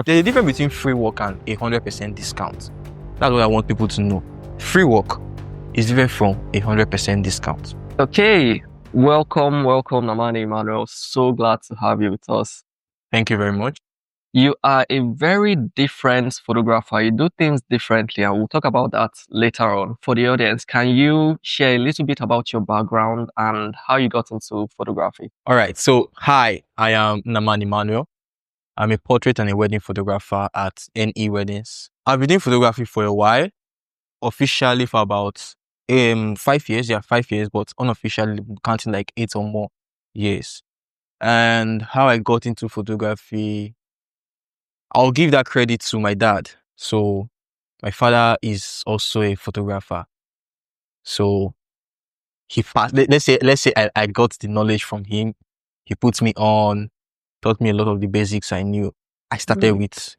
There's a difference between free work and 100% discount. That's what I want people to know. Free work is different from 100% discount. Okay, welcome, Nnamani Emmanuel. So glad to have you with us. Thank you very much. You are a very different photographer. You do things differently, and we'll talk about that later on. For the audience, can you share a little bit about your background and how you got into photography? All right. So, hi, I am Nnamani Emmanuel. I'm a portrait and a wedding photographer at NE Weddings. I've been doing photography for a while, officially for about 5 years. Yeah, 5 years, but unofficially counting like 8 or more years. And how I got into photography, I'll give that credit to my dad. So my father is also a photographer. So he passed, let's say I got the knowledge from him. He put me on, taught me a lot of the basics I knew. I started with,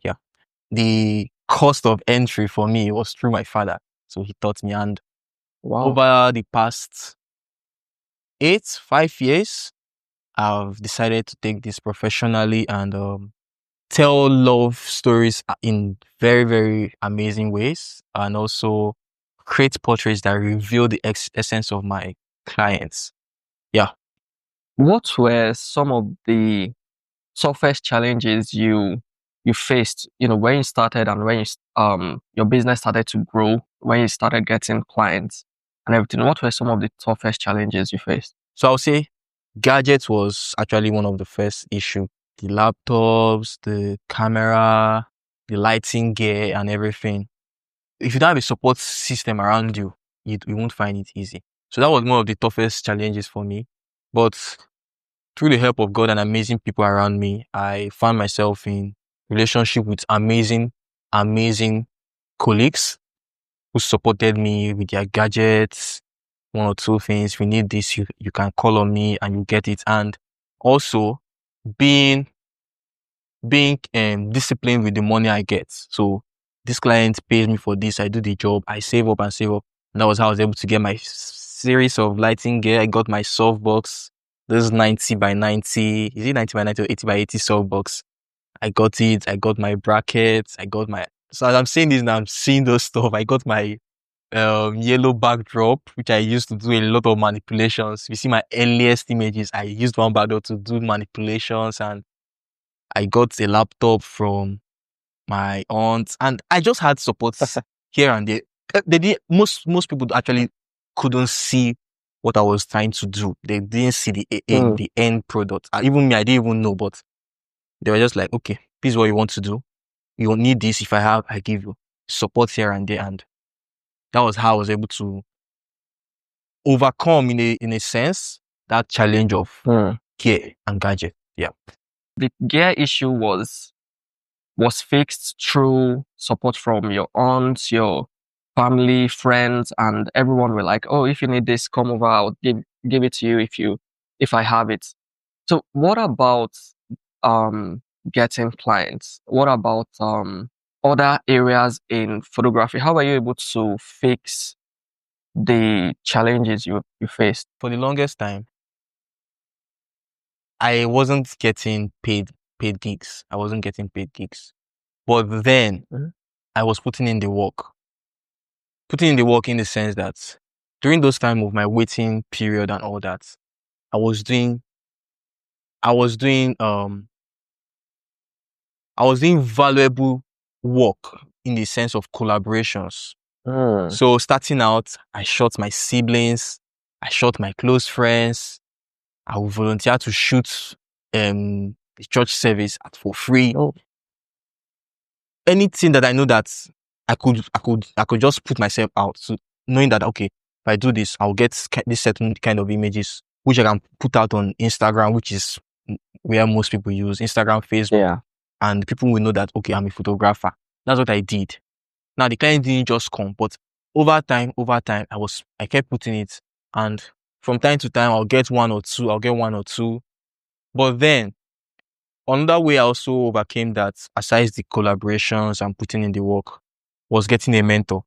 the cost of entry for me was through my father. So he taught me, and over the past 5 years, I've decided to take this professionally and tell love stories in very, very amazing ways, and also create portraits that reveal the essence of my clients. Yeah. What were some of the toughest challenges you faced, when you started and when your business started to grow, when you started getting clients and everything? What were some of the toughest challenges you faced? So I'll say gadgets was actually one of the first issue. The laptops, the camera, the lighting gear and everything. If you don't have a support system around you, you won't find it easy. So that was one of the toughest challenges for me. But through the help of God and amazing people around me, I found myself in relationship with amazing colleagues who supported me with their gadgets, one or two things. We need this, you can call on me and you get it. And also being disciplined with the money I get. So this client pays me for this, I do the job, I save up. And that was how I was able to get my series of lighting gear. I got my softbox. This is 90 by 90. Is it 90 by 90 or 80 by 80 softbox? I got it. I got my brackets. So as I'm saying this now, I'm seeing those stuff. I got my yellow backdrop, which I used to do a lot of manipulations. You see my earliest images, I used one backdrop to do manipulations, and I got a laptop from my aunt, and I just had support here and there. Most people actually couldn't see what I was trying to do. They didn't see the end product. Even me, I didn't even know, but they were just like, okay, this is what you want to do. You don't need this. If I give you support here and there. And that was how I was able to overcome in a sense that challenge of gear and gadget. Yeah. The gear issue was fixed through support from your aunts, your family, friends, and everyone were like, oh, if you need this, come over, I'll give it to you if I have it. So what about getting clients? What about other areas in photography? How were you able to fix the challenges you faced? For the longest time, I wasn't getting paid gigs. I wasn't getting paid gigs. But then I was putting in the work. Putting in the work in the sense that during those time of my waiting period and all that, I was doing valuable work in the sense of collaborations. So starting out, I shot my siblings, I shot my close friends. I would volunteer to shoot the church service for free. Anything that I know that I could just put myself out. So knowing that, okay, if I do this, I'll get this certain kind of images, which I can put out on Instagram, which is where most people use Instagram, Facebook, and people will know that, okay, I'm a photographer. That's what I did. Now the client didn't just come, but over time, I kept putting it, and from time to time, I'll get one or two. But then another way I also overcame that, aside the collaborations and putting in the work, was getting a mentor.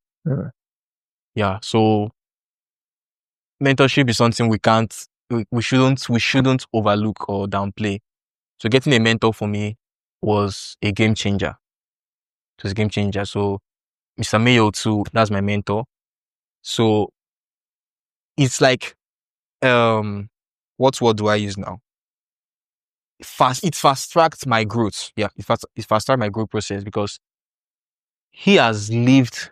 Yeah. So mentorship is something we shouldn't overlook or downplay. So getting a mentor for me was a game changer. It was a game changer. So Mr. Mayo too, that's my mentor. So it's like, what word do I use now? It fast tracked my growth. Yeah, it fast tracked my growth process because he has lived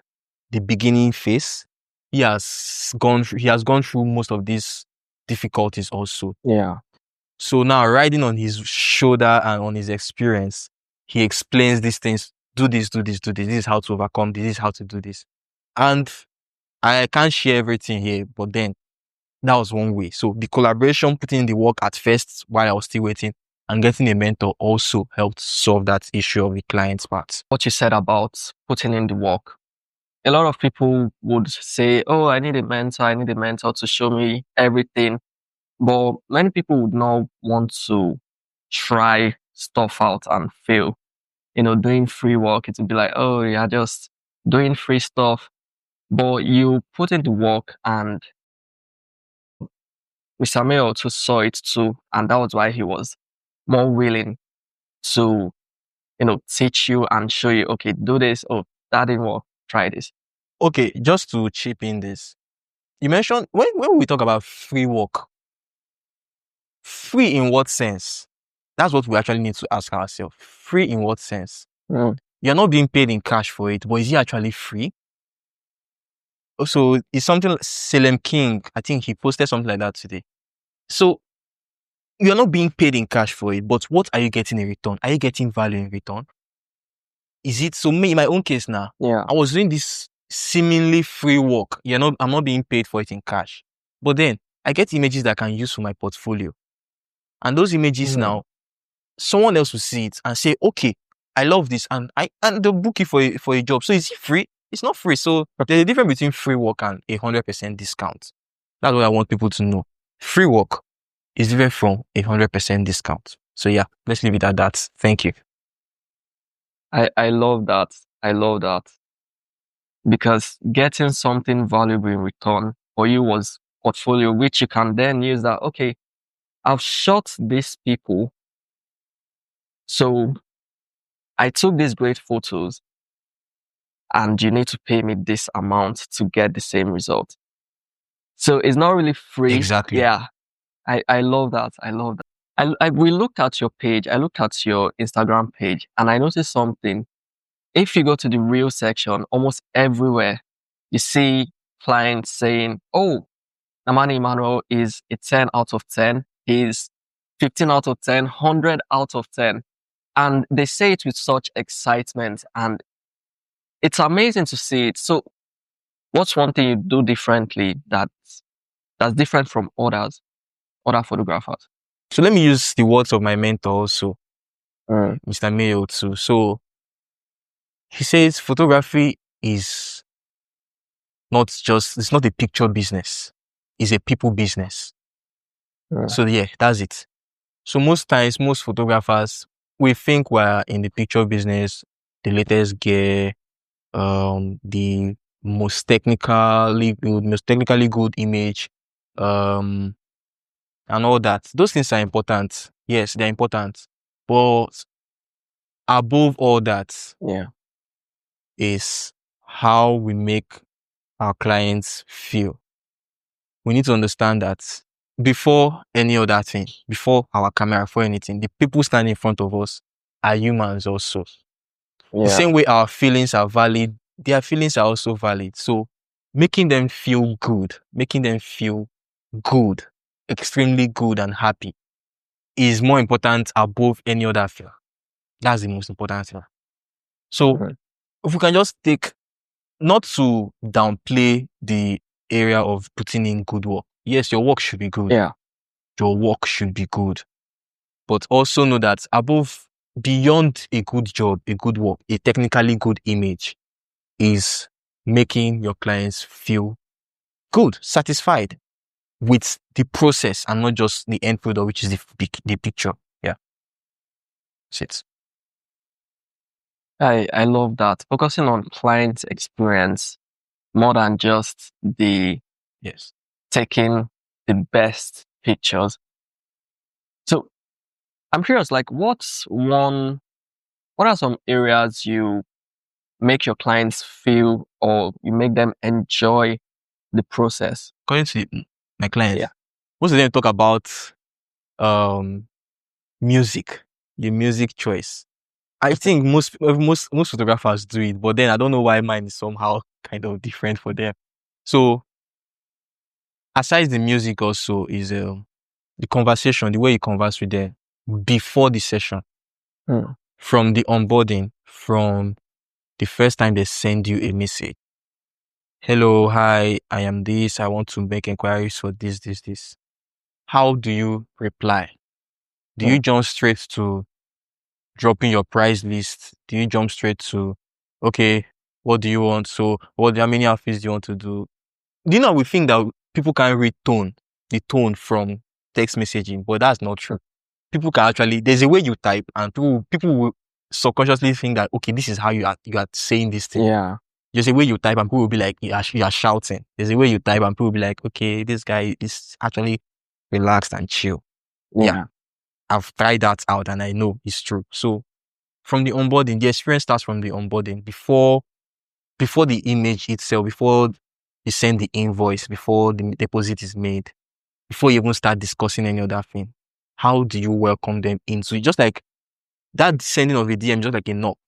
the beginning phase. He has gone through most of these difficulties also. Yeah. So now, riding on his shoulder and on his experience, he explains these things. Do this, do this, do this. This is how to overcome this. This is how to do this. And I can't share everything here, but then that was one way. So the collaboration, putting in the work at first while I was still waiting, and getting a mentor also helped solve that issue of the client's part. What you said about putting in the work. A lot of people would say, oh, I need a mentor to show me everything. But many people would not want to try stuff out and fail. Doing free work, it would be like, oh, you're just doing free stuff. But you put in the work, and Mr. Mayo also saw it too. And that was why he was more willing to, teach you and show you, okay, do this. Oh, that didn't work. Try this. Okay, just to chip in this, you mentioned when we talk about free work, free in what sense? That's what we actually need to ask ourselves. Free in what sense? You're not being paid in cash for it, but is it actually free? Also, it's something like Salem King, I think he posted something like that today. So you're not being paid in cash for it, but what are you getting in return? Are you getting value in return? Is it so? Me, in my own case now, Yeah. I was doing this seemingly free work. I'm not being paid for it in cash, but then I get images that I can use for my portfolio, and those images now, someone else will see it and say, "Okay, I love this," and they'll book you for a job. So is it free? It's not free. So there's a difference between free work and 100% discount. That's what I want people to know. Free work is different from 100% discount. So yeah, let's leave it at that. Thank you. I love that. I love that. Because getting something valuable in return for you was portfolio, which you can then use that, okay, I've shot these people. So I took these great photos, and you need to pay me this amount to get the same result. So it's not really free. Exactly. Yeah. I love that. I love that. We looked at your page. I looked at your Instagram page, and I noticed something. If you go to the reel section, almost everywhere, you see clients saying, oh, Nnamani Emmanuel is a 10 out of 10. He's 15 out of 10, 100 out of 10. And they say it with such excitement, and it's amazing to see it. So what's one thing you do differently that's different from other photographers? So let me use the words of my mentor also, Mr. Mayo too. So he says photography is it's not a picture business. It's a people business. So yeah, that's it. So most times, most photographers, we think we're in the picture business, the latest gear, the most technically good image, and all that. Those things are important. Yes, they're important. But above all that, is how we make our clients feel. We need to understand that before any other thing, before our camera, before anything, the people standing in front of us are humans also. The same way our feelings are valid, their feelings are also valid. So making them feel good, extremely good and happy, is more important above any other feel. That's the most important thing. So if we can just take, not to downplay the area of putting in good work. Yes, your work should be good. Yeah. Your work should be good. But also know that beyond a good job, a good work, a technically good image is making your clients feel good, satisfied with the process and not just the end product, which is the picture. Yeah. That's it. I love that. Focusing on client experience more than just taking the best pictures. So I'm curious, like, what's one what are some areas you make your clients feel or you make them enjoy the process? According to my clients, Yeah. most of them talk about music, the music choice. I think most photographers do it, but then I don't know why mine is somehow kind of different for them. So aside the music, also is the conversation, the way you converse with them before the session, from the onboarding, from the first time they send you a message. Hello, hi, I am this. I want to make inquiries for this. How do you reply? Do you jump straight to dropping your price list? Do you jump straight to, okay, what do you want? So, how many outfits do you want to do? Do you know, we think that people can read the tone from text messaging, but that's not true. People can actually, there's a way you type, and people will subconsciously think that, okay, this is how you are saying this thing. Yeah. There's a way you type and people will be like, you are shouting. There's a way you type and people will be like, okay, this guy is actually relaxed and chill. Yeah. I've tried that out and I know it's true. So from the onboarding, the experience starts from the onboarding before the image itself, before you send the invoice, before the deposit is made, before you even start discussing any other thing. How do you welcome them into, just like that sending of a DM, just like a knock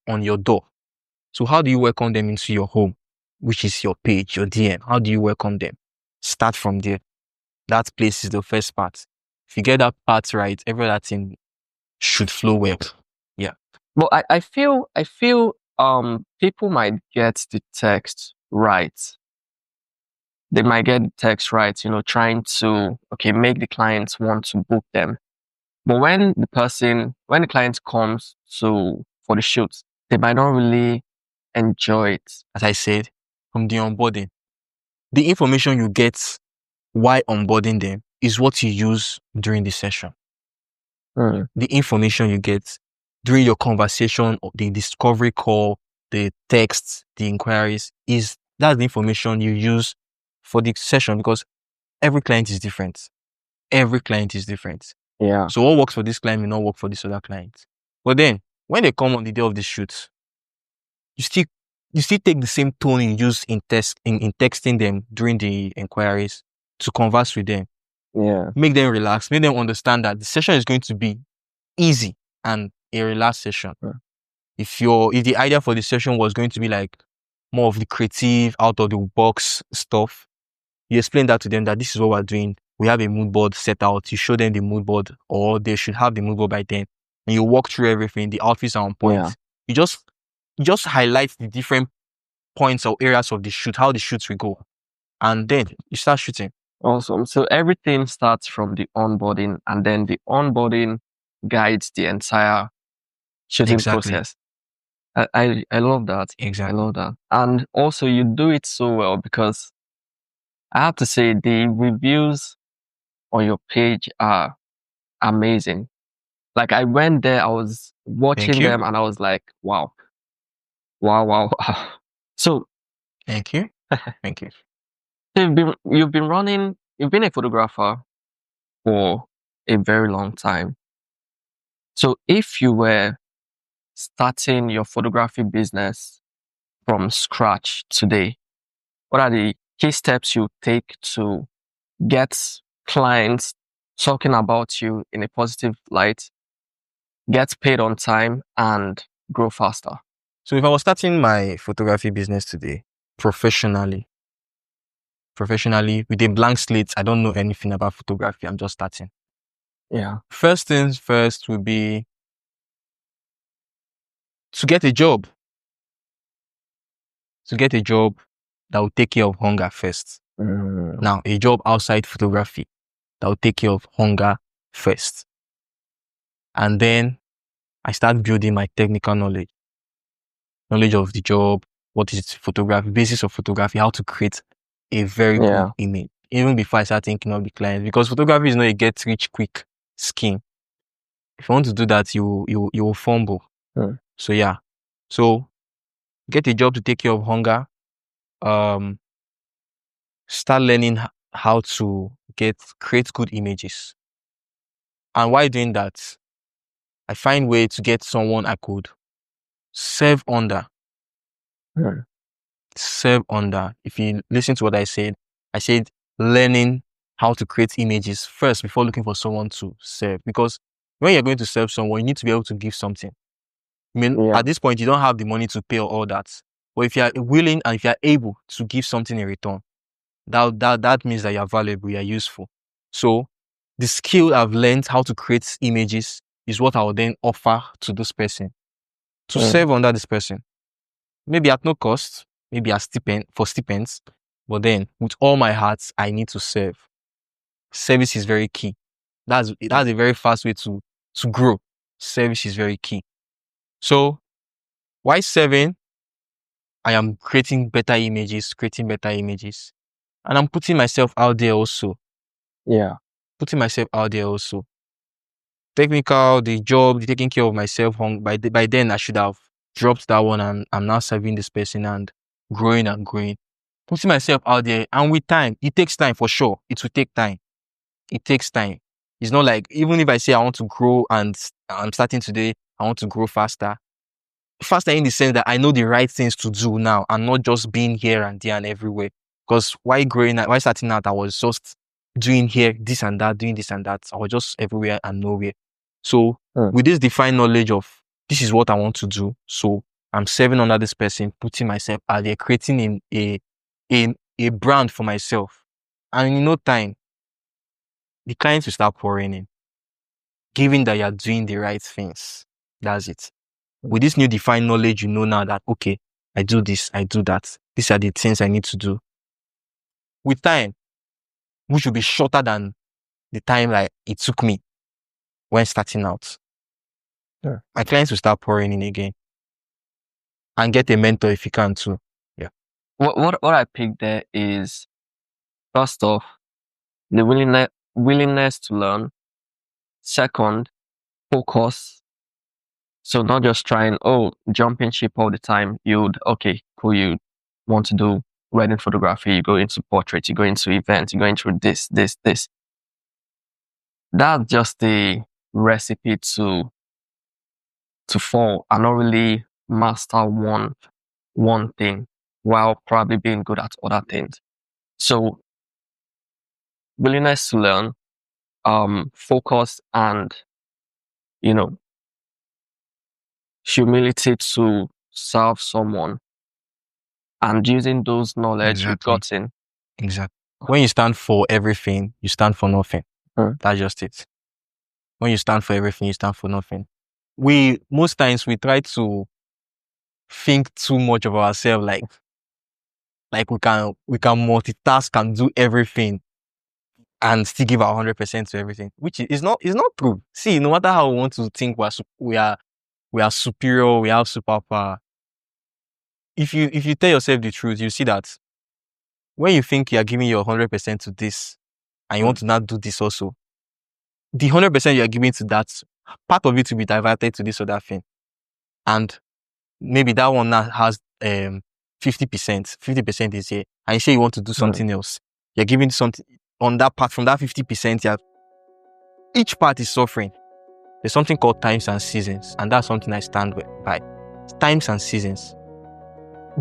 on your door. So how do you welcome them into your home, which is your page, your DM? How do you welcome them? Start from there. That place is the first part. If you get that part right, every other thing should flow well. Yeah. But I feel people might get the text right. They might get the text right, trying to make the clients want to book them. But when the client comes for the shoot, they might not really enjoy it. As I said, from the onboarding, the information you get while onboarding them is what you use during the session. The information you get during your conversation, the discovery call, the texts, the inquiries, that's the information you use for the session, because every client is different. Every client is different. Yeah. So what works for this client may not work for this other client. But then when they come on the day of the shoot, you still take the same tone you use in texting them during the inquiries to converse with them. Yeah. Make them relax, make them understand that the session is going to be easy and a relaxed session. If the idea for the session was going to be like more of the creative, out of the box stuff, you explain that to them, that this is what we're doing. We have a mood board set out. You show them the mood board, or they should have the mood board by then. And you walk through everything. The outfits are on point. Yeah. You just highlight the different points or areas of the shoot, how the shoots will go. And then you start shooting. Awesome. So everything starts from the onboarding, and then the onboarding guides the entire shooting process. I love that. Exactly. I love that. And also you do it so well, because I have to say the reviews on your page are amazing. Like, I went there, I was watching them and I was like, wow. Wow. So Thank you. Thank you. you've been a photographer for a very long time. So if you were starting your photography business from scratch today, what are the key steps you take to get clients talking about you in a positive light, get paid on time, and grow faster? So if I was starting my photography business today, professionally, with a blank slate, I don't know anything about photography, I'm just starting. Yeah. First things first would be to get a job. To get a job that will take care of hunger first. Now, a job outside photography that will take care of hunger first. And then I start building my technical knowledge of the job, what is photography, basis of photography, how to create a very good image, even before I start thinking of the client, because photography is not a get rich quick scheme. If you want to do that, you will fumble. So yeah, so get a job to take care of hunger. Start learning how to create good images. And while doing that, I find way to get someone I could serve under. Serve under. If you listen to what I said learning how to create images first before looking for someone to serve. Because when you're going to serve someone, you need to be able to give something. I mean, at this point, you don't have the money to pay all that. But if you are willing and if you are able to give something in return, that means that you are valuable, you are useful. So the skill I've learned how to create images is what I will then offer to this person to serve under this person. Maybe at no cost, maybe as stipends, but then with all my heart, I need to serve. Service is very key. That's a very fast way to grow. Service is very key. So while serving, I am creating better images, and I'm putting myself out there also. Yeah. Putting myself out there also. Technical, the job, the taking care of myself. By then, I should have dropped that one, and I'm now serving this person and growing and growing. Putting myself out there, and with time, it takes time for sure. It will take time. It takes time. It's not like, even if I say I want to grow and I'm starting today, I want to grow faster. Faster in the sense that I know the right things to do now and not just being here and there and everywhere. Because while starting out, I was just doing here, this and that, doing this and that. I was just everywhere and nowhere. So with this defined knowledge of this is what I want to do, so I'm serving under this person, putting myself out there, creating a brand for myself. And in no time, the clients will start pouring in, given that you're doing the right things. That's it. With this new defined knowledge, you know now that, okay, I do this, I do that. These are the things I need to do. With time, which will be shorter than the time like it took me when starting out. Yeah. My clients will start pouring in again. And get a mentor if you can too. Yeah. What I picked there is, first off, the willingness to learn. Second, focus. So not just trying, jumping ship all the time. You want to do wedding photography, you go into portrait, you go into events, you go into this. That's just the recipe to fall and not really master one thing while probably being good at other things. So willingness to learn, focus, and humility to serve someone, and using those knowledge you've gotten. Exactly. When you stand for everything, you stand for nothing. That's just it. When you stand for everything, you stand for nothing. Most times we try to think too much of ourselves, like we can multitask and do everything and still give our 100% to everything, which is not true. See, no matter how we want to think we are superior, we have superpower. If you tell yourself the truth, you see that when you think you are giving your 100% to this and you want to not do this also, the 100% you are giving to that, part of it will be diverted to this other thing. And maybe that one now has 50%. 50% is here. And you say you want to do something else. You're giving something on that part, from that 50%, each part is suffering. There's something called times and seasons, and that's something I stand by. Times and seasons.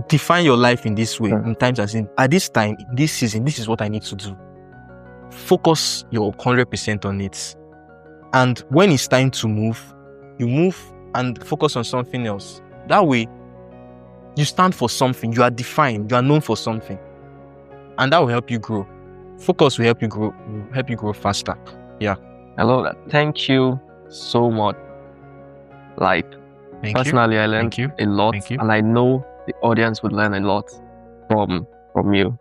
Define your life in this way, in times and seasons. At this time, this season, this is what I need to do. Focus your 100% on it. And when it's time to move, you move and focus on something else. That way, you stand for something. You are defined. You are known for something. And that will help you grow. Focus will help you grow faster. Yeah. I love that. Thank you so much. Personally, I learned a lot, and I know the audience would learn a lot from you.